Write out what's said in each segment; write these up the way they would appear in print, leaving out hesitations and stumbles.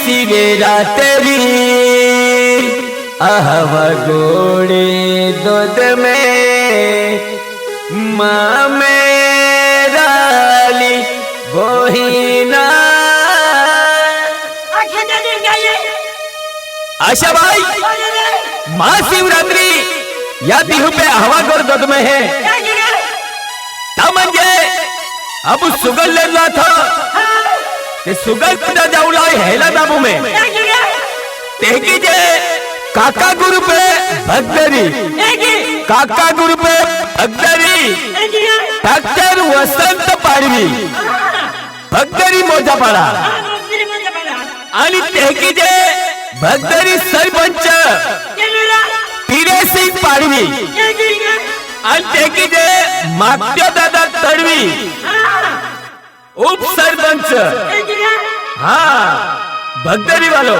सिवेरा तेरी आहवा गोड़े दूध में माँ मेरा ली बोहिना। आशा भाई महाशिवरात्रि या बिहू पे हवा गोर दूध में है म्हणजे अब सुगल लेला था ते सुगल पदा जाऊला हेला दाबू में तेगी जे काका गुरु पे भक्तरी काका गुरु पे भक्तरी डॉक्टर वसंत पाडवी भक्तरी मोजा पाडा आणि तेगी जे भक्तरी सरपंच पिरे सिंग पाडवी आणि तेगी जे मागच्या दादा तडवी उप सरपंच हाँ भक्तरी वालो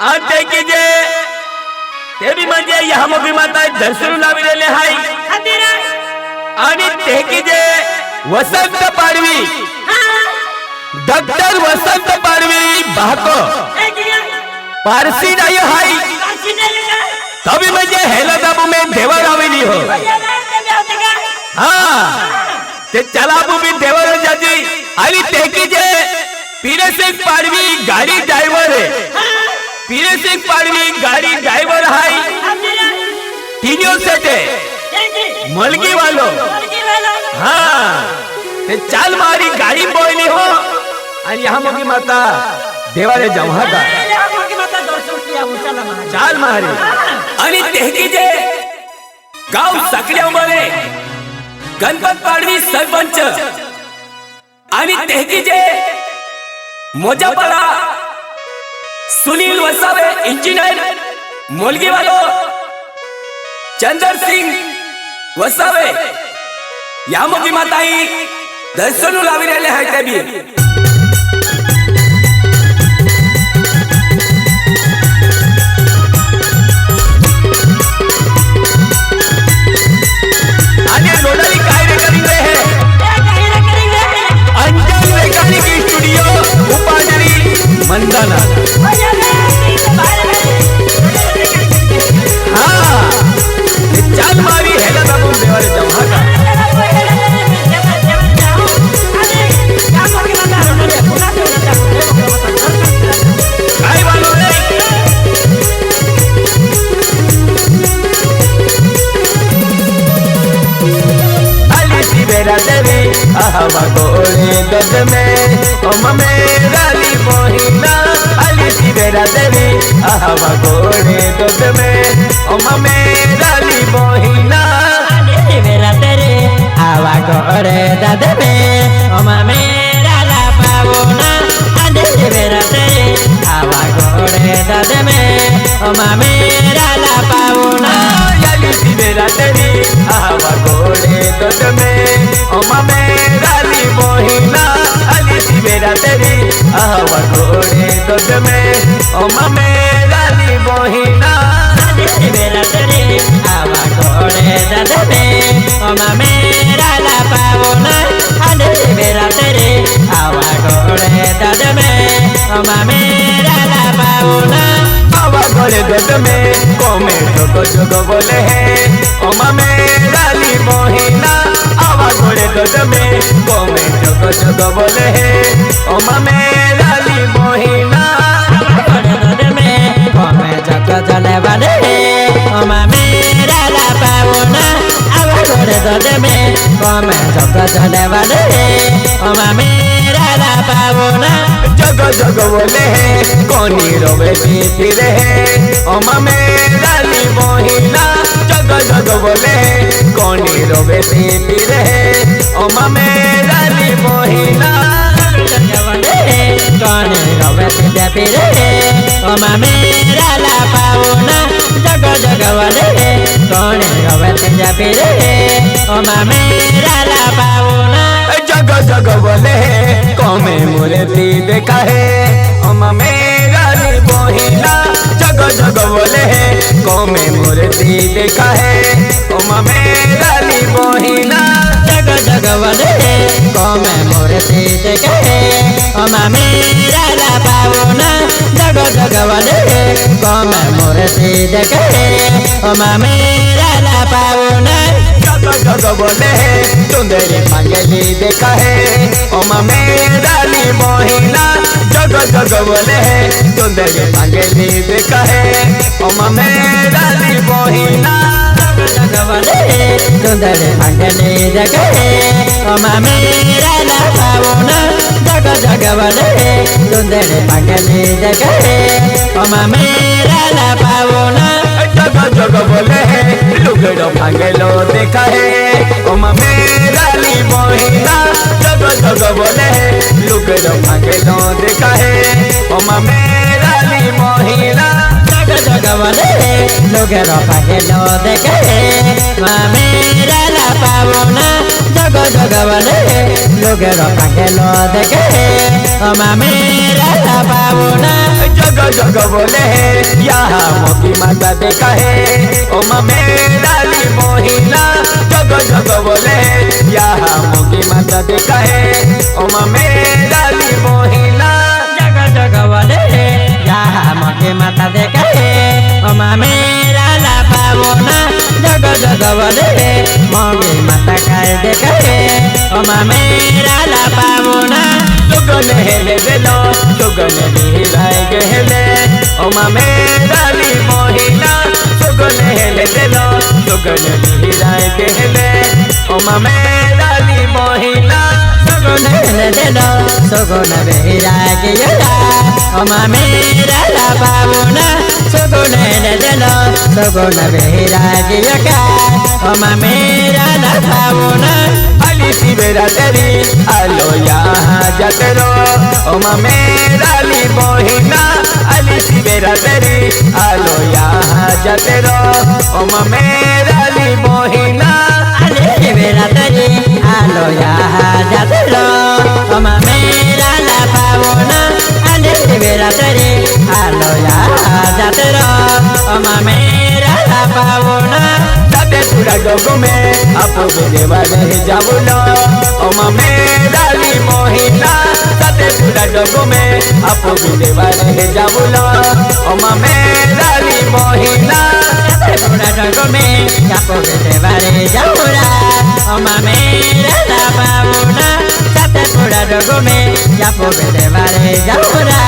आणि तेगी जे ते भी म्हणजे या मोगी माता दर्शन लाविलेले हाय आणि तेगी जे वसंत पाडवी डॉक्टर वसंत पाडवी बाको पारसी नाही हाय तभी म्हणजे हेला दाबू में देवर आवेली हो हाँ ते चलाबू भी देवर जाजी आणि तेकी जे पीरे सिंग पाडवी गाड़ी ड्राइवर है पीरे सिंग पाडवी गाड़ी ड्राइवर हाय तीनों सेटे मलगी वालो हाँ ते चाल मारी गाड़ी बोली हो आणि यहाँ मोगी माता देवारे जमहा का चाल मारी आणि तेकी जे गाव साकड्या उमरे गणपत पाडवी सरपंच आणि तेकी जे मोजापाडा सुनील वसावे इंजिनियर मोलगी वालो चंदर सिंग वसावे या मोगी माताई दर्शनू लाविलेले आहेत ते बी रोडाली काय रेकॉर्डिंग है अंजल रेकॉर्डिंग स्टूडियो उपाजरी मंदाना हाँ चाल मारी हेला दाबू देवारे जमहा का काय वालो मेरा देवी आहवा गोरे दूध में ओम मेरा ली मोहिना अली सी मेरा देवी आहवा गोरे दूध में ओम मेरा ली मोहिना अली मेरा तेरे आवा गोरे दूध में ओम मेरा ला पावना अली मेरा तेरे आवा गोरे दूध में ओम मेरा ला पावना अली सी मेरा तेरी आवा गोरे दूध में ओमा मेरा ली मोहिना अली सी मेरा तेरी आहवा गोरे दूध में ओमा मेरा ली मोहिना अली सी मेरा तेरी आवा गोरे दूध में ओमा मेरा ला पावना अली सी मेरा तेरी आवा गोरे दूध में ओमा मेरा ला पावना आवा गोरे दूध में कोमे जोगो जोगो बोले हैं ओमा मेरा ली मोहिना आवा गोरे दूध में कोमे जोगो जोगो बोले हैं ओमा मेरा ली मोहिना गोरे दूध में कोमे जोगो जोले बोले हैं ओमा मेरा ला पावना आवा गोरे दूध में कोमे जोगो जोले बोले हैं ओमा मेरा ला पावना जोगो जोगो बोले हैं कोनी रोवे फिरे हैं ओमा मेरा ली मोहिना जोगो जोगो बोले हैं कोनी रोवे फिरे हैं ओमा मेरा ली मोहिना कोनी रोवे फिरे हैं ओमा मेरा ला पावना जोगो जोगो बोले हैं कोनी रोवे फिरे हैं ओमा मेरा ला पावना जोगो जोगो बोले हैं कोमे मूर्ति देखा है ओमा मेरा ली मोहिना जोगो जोगो बोले हैं कोमे मूर्ति देखा है ओमा मेरा ली मोहिना जोगो जोगो बोले हैं कमे मूर्ति देखे ओमा मेरा ला पावना जग जग वाले कमे मूर्ति देखे ओमा मेरा ला पावना जग जग बोले सुंदरी मंगली देखा है ओमा मेरा ली मोहिना जग जग बोले सुंदरी मंगली देखा है ओमा मेरा ली मोहिना जग वाले सुंदरी मंगली देखे ओमा मेरा ला पावना जग जग वाले सुंदरी मंगली देखे ओमा मेरा ला पावना जग जग बोले लुगड़ो भांगलो देखा है ओमा मेरा ली मोहिना जग जग बोले लुगड़ो भांगलो देखा है ओमा मेरा ली मोहिना जग जग वाले लुगड़ो भांगलो देखे ओमा मेरा ला पावना जग जग वाले लुगड़ो भांगलो देखे ओमा मेरा ला पावना जग जग बोले यहाँ मोती माता देखा है ओमा मेरा ली मोहिना जग जग बोले यहाँ मोती माता देखा है ओमा मेरा ली मोहिना जग जग वाले यहाँ मोती माता देखे ओमा मेरा ला पावना जग जग वाले मोगी माता काय देखे ओमा मेरा ला पावना सुगन हेले देलो सुगन नीराय गहले ओमा मेरा ली मोहिना सुगन हेले देलो सुगन नीराय गहले ओमा मेरा ली मोहिना सुगुन हेले देलो सुगुन बेहिरा गियला ओमा मेरा ला पावना सुगुन हेले देलो सुगुन बेहिरा गियका ओमा मेरा ला पावना अली सिवेरा तेरी आलो यहाँ जाते रो ओमा मेरा ली मोहिना अली सिवेरा तेरी आलो यहाँ जाते रो ओमा मेरा ली मोहिना अली सिवेरा तेरी आलो यहाँ जाते रो ओमा मेरा ला पावना अली सिवेरा तेरी आलो यहाँ जाते रो ओमा मेरा ला पावना जाते पूरा डोगो में आपो बेदेवा रहे जावुलो ओमा मेरा ली मोहिना जाते पूरा डोगो में आपो बेदेवा रहे जावुलो ओमा मेरा ली मोहिना पूरा डगो में जापो बेदेवा रे जाऊरा ओमा मेरा ला पावना जाते पूरा डगो में जापो बेदेवा रे जाऊरा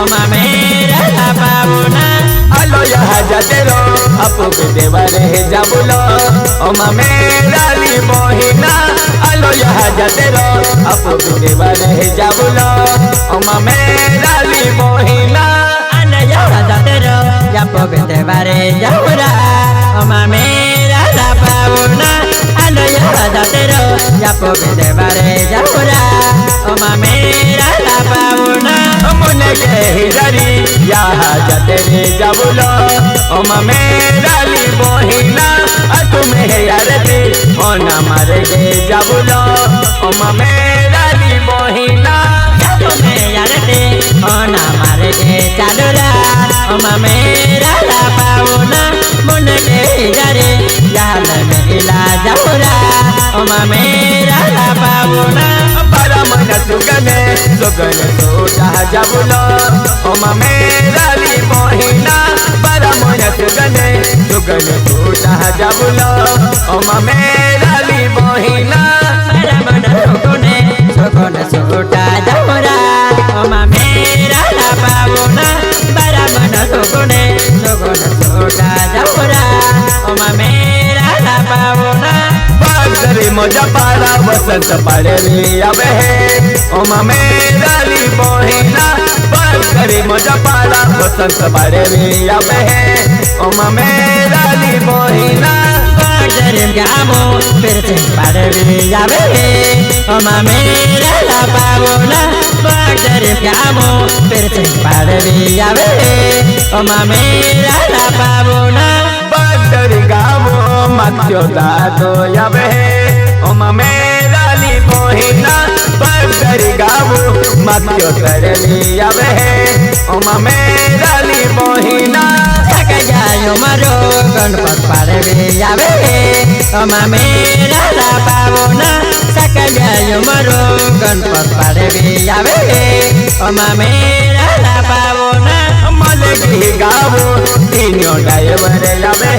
ओमा मेरा ला पावना आलो यहाँ जाते रो आपो बेदेवा रहे जावुलो ओमा मेरा ली मोहिना आलो यहाँ जाते रो आपो बेदेवा रहे जावुलो ओमा मेरा ली मोहिना आने यहाँ जाते रो जापो बेदेवा रे जाऊरा ओमा मेरा ला पावना आलो यहाँ जाते रो जापो बेदेवा रे जाऊरा ओमा मेरा ला पावना मुने के हिजरी यहाँ जाते रे जावुलो ओमा मेरा ली मोहिना तुम्हें यारती ओना मारे गे जावुलो ओमा मेरा ली मोहिना तुम्हें यारती ओना मारे गे चालुरा ओमा मेरा ला पावना मुने के हिजरी यहाँ में इला जाऊरा ओमा मेरा ला पावना para mana sugane sugane soda jabulo oma mera li mohina para mana sugane soda jabulo oma mera li mohina para mana sugane soda jaura oma mera la pauna para mana sugane soda jaura oma mera la pauna बागदरी मोजा पारा वसंत पारे रे आवे है ओमा मेरा ली मोहिना बागदरी मोजा पारा वसंत पारे रे आवे है ओमा मेरा ली मोहिना बागदरी गामो फिर से पारे रे आवे है ओमा मेरा ला पाuna बागदरी गामो फिर से पारे रे आवे है ओमा मेरा ला पाuna बागदरी गामो मात्यो दादो यावे ओमा मेरा ली मोहिना बागदरी गामो मात्यो तरली यावे ओमा मेरा ली मोहिना सक जायो मरो गणपत पाड़े आवे ओमा मेरा ला पावना सकल मरो गणपत पाड़े आवे ओमा मेरा ला पावना मलगी गावो तीनों ड्राइवर आवे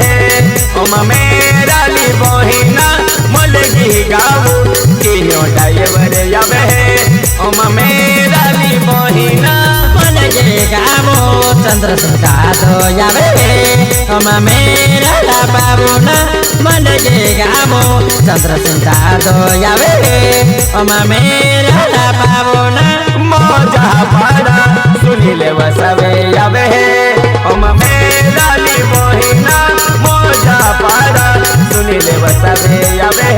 ओमा मेरा ली बहिना मलगी गावो तीनों ड्राइवर आवे ओमा मेरा ली बहिना मन जे गावो चंद्र संसादो आवे ओमा मेरा ला पावना मन जे गावो चंद्र संसादो आवे ओमा मेरा ला पावना मौजा पाड़ा सुनीले वसवे आवे ओमा मेरा ली बहिना मौजा पाड़ा सुनीले वसवे आवे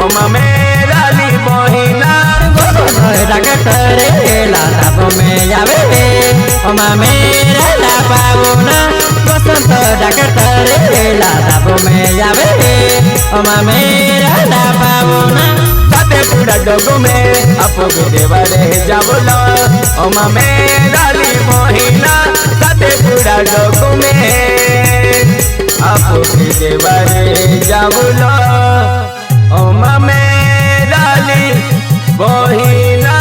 ओमा मेरा ली बहिना डकटरे लाभ में आवे ओमा मेरा ला पावना बसंत डकटरे लाभ में आवे ओमा मेरा ला पावना ताते पूरा डोगो में अपो देवरे जावला ओमा मेरा ली बहिना ताते पूरा डोगो में अपो देवरे जावला ओमा मेरा ली बहिना।